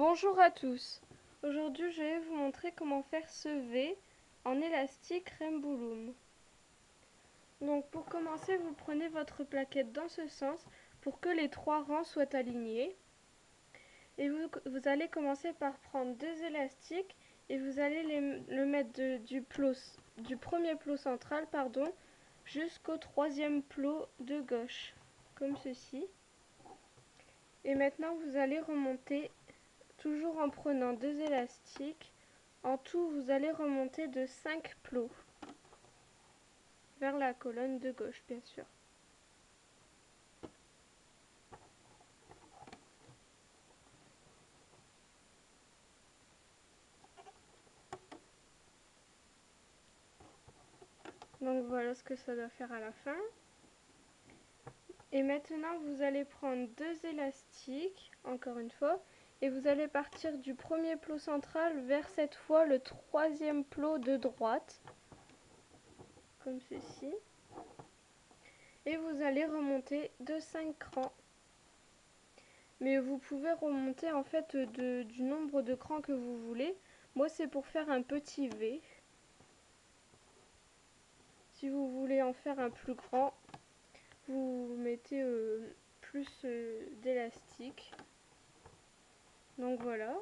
Bonjour à tous. Aujourd'hui, je vais vous montrer comment faire ce V en élastique Rembouloum. Donc pour commencer, vous prenez votre plaquette dans ce sens pour que les trois rangs soient alignés. Et vous allez commencer par prendre deux élastiques et vous allez le mettre du premier plot central jusqu'au troisième plot de gauche, comme ceci. Et maintenant, vous allez remonter toujours en prenant deux élastiques. En tout, vous allez remonter de 5 plots vers la colonne de gauche, bien sûr. Donc voilà ce que ça doit faire à la fin. Et maintenant, vous allez prendre deux élastiques, encore une fois, et vous allez partir du premier plot central vers cette fois le troisième plot de droite, comme ceci. Et vous allez remonter de 5 crans. Mais vous pouvez remonter en fait du nombre de crans que vous voulez. Moi, c'est pour faire un petit V. Si vous voulez en faire un plus grand, vous mettez plus d'élastique. Donc voilà.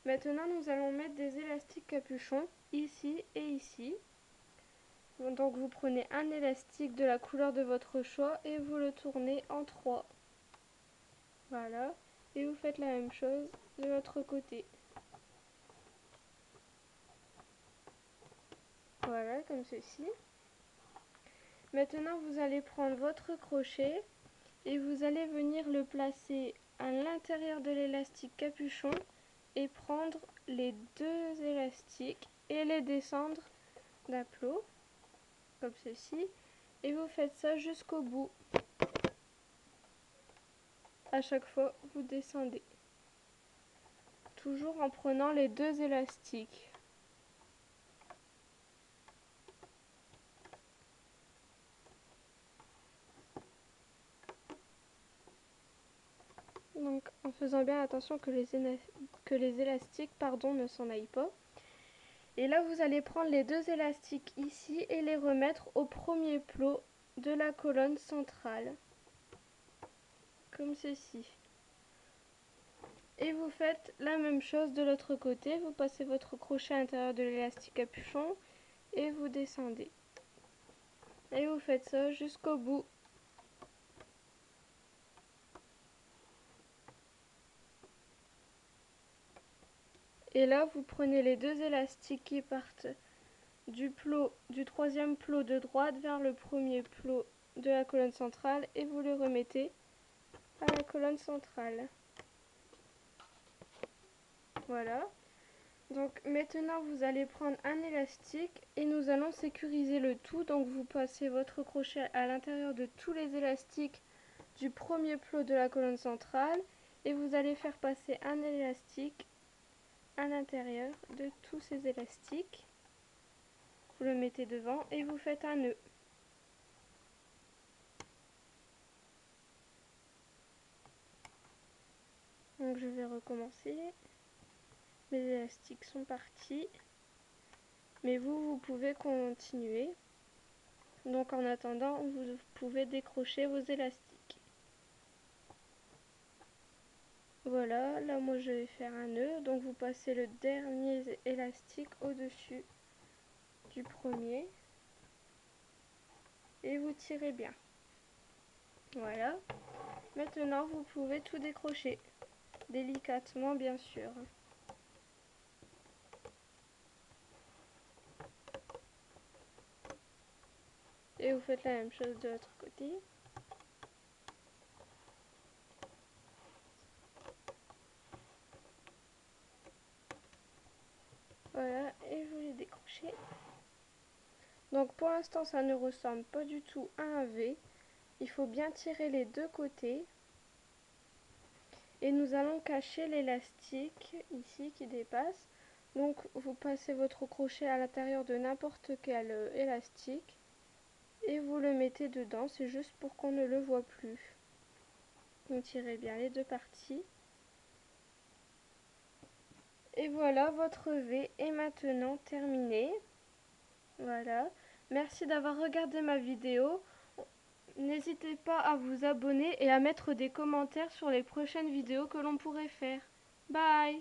Maintenant, nous allons mettre des élastiques capuchons ici et ici. Donc vous prenez un élastique de la couleur de votre choix et vous le tournez en 3. Voilà. Et vous faites la même chose de l'autre côté. Voilà, comme ceci. Maintenant, vous allez prendre votre crochet et vous allez venir le placer à l'intérieur de l'élastique capuchon et prendre les deux élastiques et les descendre d'un plot, comme ceci. Et vous faites ça jusqu'au bout. À chaque fois, vous descendez. Toujours en prenant les deux élastiques. Donc en faisant bien attention que les élastiques ne s'en aillent pas. Et là, vous allez prendre les deux élastiques ici et les remettre au premier plot de la colonne centrale. Comme ceci. Et vous faites la même chose de l'autre côté. Vous passez votre crochet à l'intérieur de l'élastique capuchon et vous descendez. Et vous faites ça jusqu'au bout. Et là, vous prenez les deux élastiques qui partent du troisième plot de droite vers le premier plot de la colonne centrale et vous les remettez à la colonne centrale. Voilà. Donc maintenant vous allez prendre un élastique et nous allons sécuriser le tout. Donc vous passez votre crochet à l'intérieur de tous les élastiques du premier plot de la colonne centrale et vous allez faire passer un élastique à l'intérieur de tous ces élastiques. Vous le mettez devant et vous faites un nœud. Donc je vais recommencer. Mes élastiques sont partis. Mais vous pouvez continuer. Donc en attendant, vous pouvez décrocher vos élastiques. Voilà, là moi je vais faire un nœud. Donc vous passez le dernier élastique au-dessus du premier. Et vous tirez bien. Voilà. Maintenant vous pouvez tout décrocher. Délicatement bien sûr. Et vous faites la même chose de l'autre côté. Voilà, et vous les décrochez. Donc pour l'instant ça ne ressemble pas du tout à un V. Il faut bien tirer les deux côtés. Et nous allons cacher l'élastique ici qui dépasse. Donc vous passez votre crochet à l'intérieur de n'importe quel élastique et vous le mettez dedans. C'est juste pour qu'on ne le voit plus. Vous tirez bien les deux parties. Et voilà, votre V est maintenant terminé. Voilà. Merci d'avoir regardé ma vidéo. N'hésitez pas à vous abonner et à mettre des commentaires sur les prochaines vidéos que l'on pourrait faire. Bye!